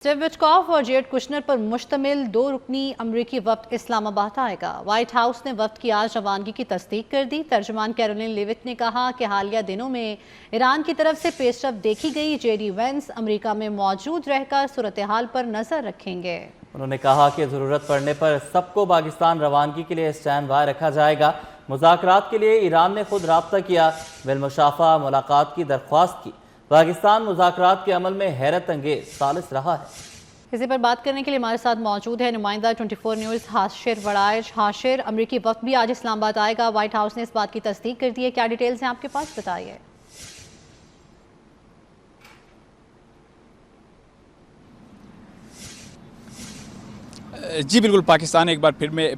Steve Witkoff और Jared Kushner पर मुश्तमिल 2 रुकनी अमरीकी वफ्द इस्लामाबाद आएगा। व्हाइट हाउस ने वफ्द की आज रवानगी की तस्दीक कर दी। तर्जुमान कैरोलिन लेविट ने कहा कि हालिया दिनों में ईरान की तरफ से पेशरफ देखी गई। जेडी वेंस अमरीका में मौजूद रहकर सूरत हाल पर नजर रखेंगे। उन्होंने कहा कि ज़रूरत पड़ने पर सबको पाकिस्तान रवानगी के लिए स्टैंड बाय रखा जाएगा। मुज़ाकरात के लिए ईरान ने खुद राब्ता किया, बिलमुशाफा मुलाकात की दरख्वास्त की। पाकिस्तान मुज़ाकरात के अमल में हैरत अंगेज सालिस रहा है। इसी पर बात करने के लिए हमारे साथ मौजूद है नुमाइंदा 24 न्यूज़ हाशिर वड़ाइश। हाशिर, अमरीकी वक्त भी आज इस्लामाबाद आएगा। व्हाइट हाउस ने इस बात की तस्दीक कर दी है, क्या डिटेल्स हैं आपके पास, बताइए। जी बिल्कुल, पाकिस्तान एक बार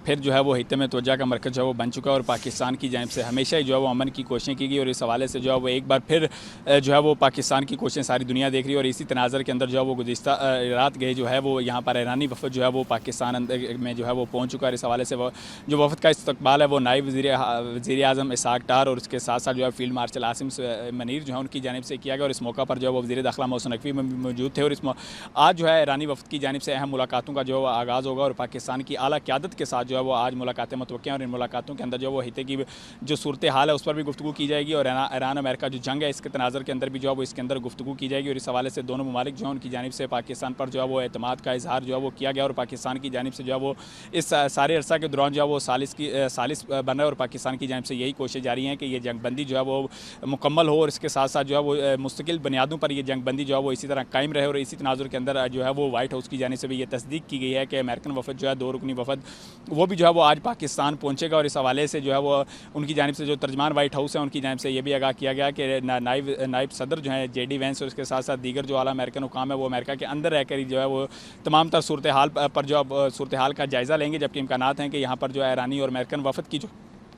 फिर जो है वो हित में तवज्जो का मरकज़ जो है वो बन चुका है और पाकिस्तान की जानिब से हमेशा ही जो है वो अमन की कोशिशें की गई और इस हवाले से जो है वो एक बार फिर जो है वो पाकिस्तान की कोशिशें सारी दुनिया देख रही है। और इसी तनाज़र के अंदर जो है वो गुज़िश्ता रात गए जो है वो यहाँ पर ईरानी वफ़द जो है वो पाकिस्तान अंदर में जो है वो पहुँच चुका है। इस हवाले से वो जो वफ़द का इस्तकबाल है वो नायब वज़ीर आज़म इसहाक़ डार और उसके साथ साथ जो है फील्ड मार्शल आसिम मनीर जो है उनकी जानिब से किया गया। और इस मौका पर जो है वो वज़ीर दाखिला मोहसिन नकवी में मौजूद थे। और आज जो है ईरानी वफ़द की जानिब से अहम मुलाकातों का जो आगाज़ होगा और पाकिस्तान की आला क़यादत के साथ जो है वो आज मुलाकातें मुतवक्किल हैं। और इन मुलाकातों के अंदर जो वो हिते की जो सूरत हाल है उस पर भी गुफ्तगू की जाएगी और ईरान अमेरिका जो जंग है इसके तनाज़र के अंदर भी जो है वो इसके अंदर गुफ्तगू की जाएगी। और इस हवाले से दोनों ममालिक जो है उनकी जानिब से पाकिस्तान पर जो है वो एतमाद का इजहार जो है वो किया गया। और पाकिस्तान की जानिब से जो है वो इस सारे अरसा के दौरान जो है वो सालिस बन रहा है और पाकिस्तान की जानिब से यही कोशिश जारी है कि ये जंगबंदी जो है वो मुकम्मल हो और इसके साथ साथ जो है वो मुस्तकिल बुनियादों पर ये जंगबंदी जो है वो इसी तरह कायम रहे। और इसी तनाज़ुर के अंदर जो है वो व्हाइट हाउस की जानिब से भी ये तस्दीक की गई है कि अमेरिकन वफ़द जो है 2 रुकनी वफ़द वो भी जो है वो आज पाकिस्तान पहुंचेगा। और इस हवाले से जो है वो उनकी जानिब से जो तर्जमान व्हाइट हाउस है उनकी जानिब से ये भी आगाह किया गया कि नायब सदर जो है जेडी वेंस और उसके साथ साथ दीगर जो आला अमेरिकन हुकाम है वो अमेरिका के अंदर रहकर ही जो है वो तमाम तर सूरत हाल पर जो सूरत हाल का जायज़ा लेंगे। जबकि इम्कानात हैं कि यहाँ पर जो है ईरानी और अमेरिकन वफ़द की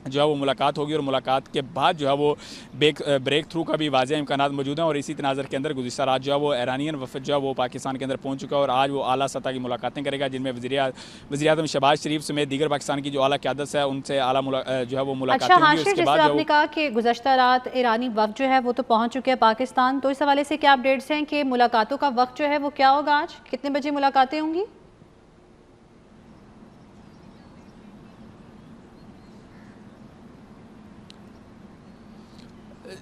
जो है वो मुलाकात होगी और मुलाकात के बाद जो है वो ब्रेक थ्रू का भी वाज़ेह इम्कानात मौजूद हैं। और इसी तनाज़र के अंदर गुज़िश्ता रात जो है वो ईरानियन वफ़द जो है वो पाकिस्तान के अंदर पहुँच चुका है और आज वो आला सतह की मुलाकातें करेगा जिनमें वज़ीर आज़म शहबाज शरीफ समेत दीगर पाकिस्तान की जो आला क़यादत है उनसे जो है वो मुलाकात होगी। उसके बाद आपने कहा कि गुज़श्ता रात ईरानी वफ़द जो है वो तो पहुँच चुके हैं पाकिस्तान, तो इस हवाले से क्या अपडेट्स हैं कि मुलाकातों का वक्त जो है वो क्या होगा, आज कितने बजे मुलाकातें होंगी?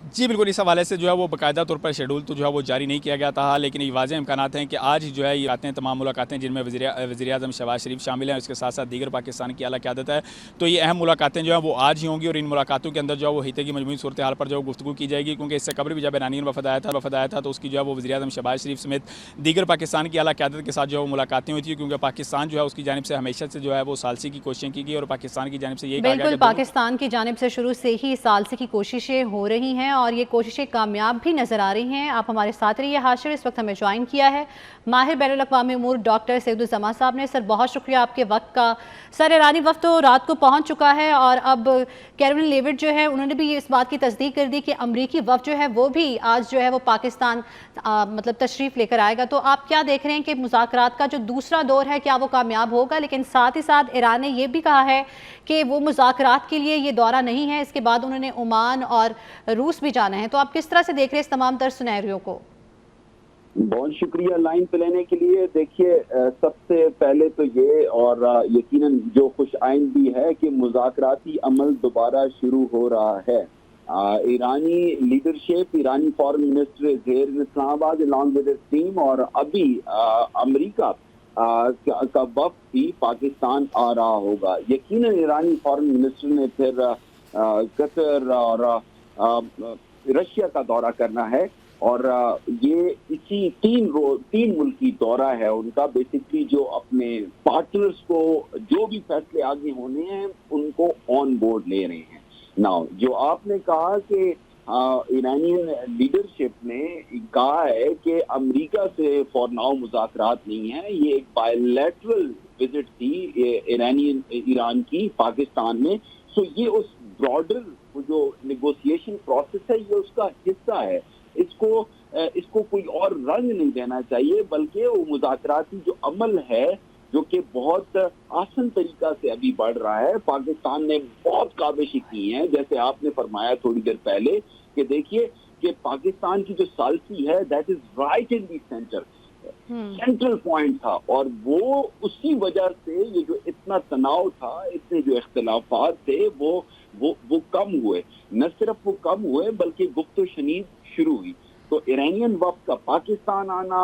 जी बिल्कुल, इस हवाले से जो है वो बाकायदा तौर पर शेड्यूल तो जो है वो जारी नहीं किया गया था, लेकिन ये वाज़ेह इम्कानात हैं कि आज ही जो है ये आते तमाम मुलाकातें जिनमें वज़ीर आज़म शहबाज शरीफ शामिल हैं, उसके साथ साथ दीगर पाकिस्तान की आला क़यादत है। तो ये अहम मुलाकातें जो है वो आज ही होंगी और इन मुलाकातों के अंदर जो है वो हिते की मजमूई सूरत हाल पर जो गुफ्तगू की जाएगी। क्योंकि इससे कबल भी जब ईरानियन वफ़द आया था तो उसकी जो है वो वज़ीर आज़म शहबाज शरीफ समेत दीगर पाकिस्तान की आला क़यादत के साथ जो है वो मुलाकातें हुई थी। क्योंकि पाकिस्तान जो है उसकी जानिब से हमेशा से जो है वो सालसी की कोशिशें की गई और पाकिस्तान की जानिब से यही कहा गया कि पाकिस्तान की जानिब से शुरू से ही सालसी की कोशिशें हो रही हैं और ये कोशिशें कामयाब भी नजर आ रही हैं। आप हमारे साथ रहिए। हाशिर, इस वक्त हमें ज्वाइन किया है माहिर बैनुल अक़वामी उमूर डॉक्टर सैयदुज़्ज़मा साहब ने। सर, बहुत शुक्रिया आपके वक्त का। सर, ईरानी वक्त तो रात को पहुंच चुका है और अब कैरोलिन लेविट जो है उन्होंने भी इस बात की तस्दीक कर दी कि अमरीकी वक्त जो है वो भी आज जो है वो पाकिस्तान मतलब तशरीफ़ लेकर आएगा। तो आप क्या देख रहे हैं कि मुज़ाकरात का जो दूसरा दौर है क्या वो कामयाब होगा? लेकिन साथ ही साथ ईरान ने यह भी कहा है कि वो मुज़ाकरात के लिए ये दौरा नहीं है, इसके बाद उन्होंने ओमान और रूस भी जाना है। तो आप किस तरह से देख रहे हैं इस तमाम तर सिनेरियो को? बहुत शुक्रिया लाइन पे लेने के लिए। देखिए, सबसे पहले तो ये और यकीनन जो खुश आइंदी है कि मुज़ाकराती अमल दोबारा शुरू हो रहा है। ईरानी लीडरशिप, ईरानी foreign minister is here in Islamabad along with his team और अभी अमेरिका का वफ़द भी पाकिस्तान आ रहा होगा। यकीनन ईरानी फॉरेन मिनिस्टर ने फिर कतर और रशिया का दौरा करना है और ये इसी तीन मुल्की दौरा है उनका। बेसिकली जो अपने पार्टनर्स को जो भी फैसले आगे होने हैं उनको ऑन बोर्ड ले रहे हैं। नाउ जो आपने कहा कि ईरानियन लीडरशिप ने कहा है कि अमेरिका से फॉर नाउ मुज़ाकरात नहीं है, ये एक बायलैटरल विजिट थी ईरान की पाकिस्तान में। सो ये उस ब्रॉडर जो नेगोशिएशन प्रोसेस है ये उसका हिस्सा है। इसको कोई और रंग नहीं देना चाहिए, बल्कि वो मुज़ाकराती जो अमल है जो कि बहुत आसान तरीका से अभी बढ़ रहा है। पाकिस्तान ने बहुत काबिशें की हैं, जैसे आपने फरमाया थोड़ी देर पहले कि देखिए कि पाकिस्तान की जो सालसी है that is right in the centre. Central point था, और वो उसी वजह से ये जो इतना तनाव था, इतने जो इख्तिलाफात थे वो कम हुए। न सिर्फ वो कम हुए बल्कि गुफ्त शनीद शुरू हुई। तो ईरानियन वफ्द का पाकिस्तान आना,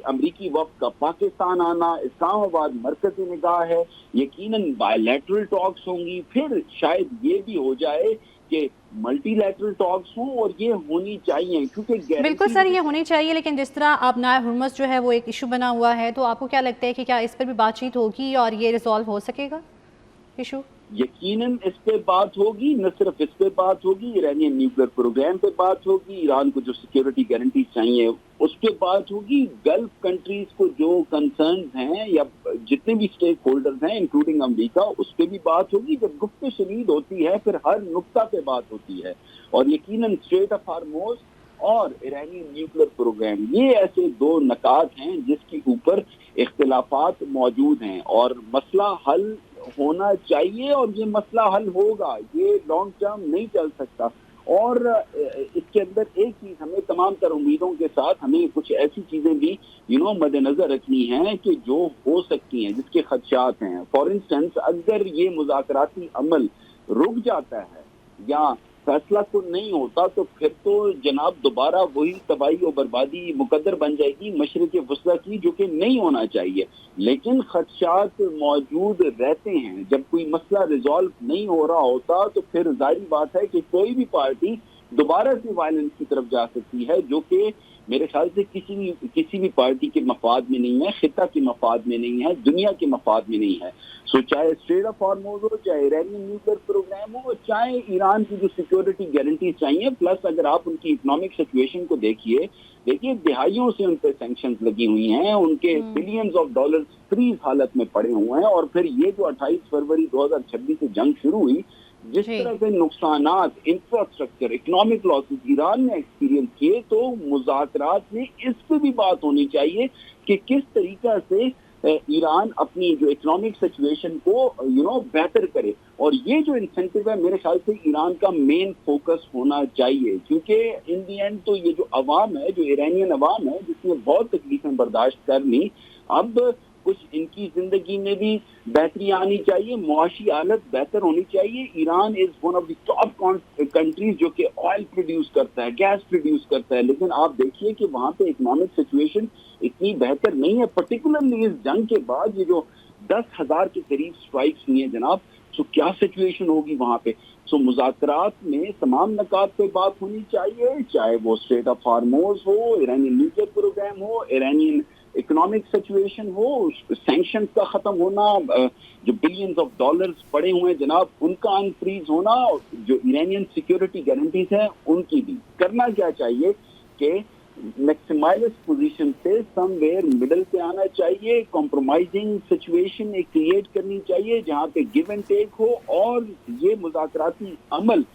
अमरीकी वफ्द का पाकिस्तान आना, इस्लामाबाद मरकज़ी निगाह है, यकीनन बायलैटरल टॉक्स होंगी, फिर शायद ये भी हो जाए कि मल्टीलैटरल टॉक्स हों, और ये होनी चाहिए क्योंकि बिल्कुल सर, ये होनी चाहिए, लेकिन जिस तरह अब नायर हुर्मुज़ जो है वो एक इशू बना हुआ है, तो आपको क्या लगता है कि क्या इस पर भी बातचीत होगी और ये रिजॉल्व हो सकेगा इशू? यकीनन इस पे बात होगी, न सिर्फ इस पे बात होगी, ईरानियन न्यूक्लियर प्रोग्राम पे बात होगी, ईरान को जो सिक्योरिटी गारंटी चाहिए उस पे बात होगी, गल्फ कंट्रीज को जो कंसर्न्स हैं या जितने भी स्टेक होल्डर्स हैं इंक्लूडिंग अमेरिका, उस पे भी बात होगी। जब गुफ्त शनीद होती है फिर हर नुक्ता पे बात होती है, और यकीनन स्ट्रेट ऑफ हार्मोज और ईरानियन न्यूक्लियर प्रोग्राम, ये ऐसे दो नकात हैं जिसके ऊपर इख्तिलाफात मौजूद हैं, और मसला हल होना चाहिए, और ये मसला हल होगा, ये लॉन्ग टर्म नहीं चल सकता। और इसके अंदर एक चीज हमें तमाम तर उम्मीदों के साथ हमें कुछ ऐसी चीजें भी मद्देनजर रखनी है कि जो हो सकती हैं, जिसके खदशात हैं। फॉर इंस्टेंस, अगर ये मुज़ाकराती अमल रुक जाता है या फैसला को नहीं होता, तो फिर तो जनाब दोबारा वही तबाही और बर्बादी मुकद्दर बन जाएगी मशरिक़ वस्ता की, जो कि नहीं होना चाहिए। लेकिन खदशात मौजूद रहते हैं। जब कोई मसला रिजॉल्व नहीं हो रहा होता तो फिर जाहिर बात है कि कोई भी पार्टी दोबारा से वायलेंस की तरफ जा सकती है, जो कि मेरे ख्याल से किसी भी पार्टी के मफाद में नहीं है, खिता के मफाद में नहीं है, दुनिया के मफाद में नहीं है। सो चाहे स्ट्रेट ऑफ हार्मोज हो, चाहे ईरानियन न्यूक्लियर प्रोग्राम हो, चाहे ईरान की जो सिक्योरिटी गारंटी चाहिए, प्लस अगर आप उनकी इकोनॉमिक सिचुएशन को देखिए दिहाइयों से उन पर सैंक्शंस लगी हुई हैं, उनके बिलियंस ऑफ डॉलर्स फ्रीज हालत में पड़े हुए हैं, और फिर ये जो 28 फरवरी 2026 से जंग शुरू हुई, जिस तरह से नुकसानात, इंफ्रास्ट्रक्चर, इकोनॉमिक लॉसेस ईरान ने एक्सपीरियंस किए, तो मुज़ाकरात में इस पे भी बात होनी चाहिए कि किस तरीका से ईरान अपनी जो इकोनॉमिक सिचुएशन को बेहतर करे। और ये जो इंसेंटिव है, मेरे ख्याल से ईरान का मेन फोकस होना चाहिए, क्योंकि इन दी एंड तो ये जो अवाम है, जो ईरानियन अवाम है, जिसने बहुत तकलीफें बर्दाश्त कर ली, अब कुछ इनकी जिंदगी में भी बेहतरी आनी चाहिए, मुआशी हालत बेहतर होनी चाहिए। Iran is one of the top countries जो कि ऑयल प्रोड्यूस करता है, गैस प्रोड्यूस करता है, लेकिन आप देखिए कि वहां पे इकोनॉमिक सिचुएशन इतनी बेहतर नहीं है। पर्टिकुलरली इस जंग के बाद ये जो 10,000 के करीब स्ट्राइक्स हुई हैं जनाब, तो क्या सिचुएशन होगी वहां पे। सो मुज़ाकरात में तमाम नकात पे बात होनी चाहिए, चाहे वो स्ट्रेट ऑफ हार्मोज हो, ईरानियन न्यूक्लियर प्रोग्राम हो, ईरानियन इकोनॉमिक सिचुएशन हो, सैंक्शंस का खत्म होना, जो बिलियंस ऑफ डॉलर्स पड़े हुए हैं जनाब उनका अनफ्रीज होना, जो ईरानियन सिक्योरिटी गारंटीज हैं उनकी भी। करना क्या चाहिए कि मैक्सिमाइज पोजीशन से समवेयर मिडल पे आना चाहिए, कॉम्प्रोमाइजिंग सिचुएशन एक क्रिएट करनी चाहिए जहां पे गिव एंड टेक हो, और ये मुज़ाकराती अमल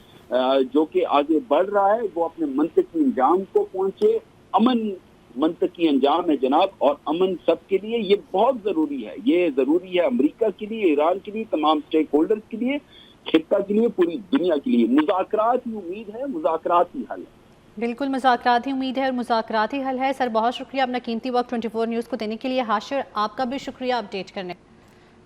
जो कि आगे बढ़ रहा है वो अपने मंतकी अंजाम को पहुंचे। अमन मंतकी अंजाम है जनाब, और अमन सबके लिए ये बहुत जरूरी है। ये जरूरी है अमेरिका के लिए, ईरान के लिए, तमाम स्टेक होल्डर्स के लिए, खित्ता के लिए, पूरी दुनिया के लिए। मुज़ाकरात ही उम्मीद है, मुज़ाकरात ही हल है। बिल्कुल, मुज़ाकरात ही उम्मीद है और मुज़ाकरात ही हल है। सर बहुत शुक्रिया अपना कीमती वक्त 24 न्यूज़ को देने के लिए। हाशिर, आपका भी शुक्रिया अपडेट करने।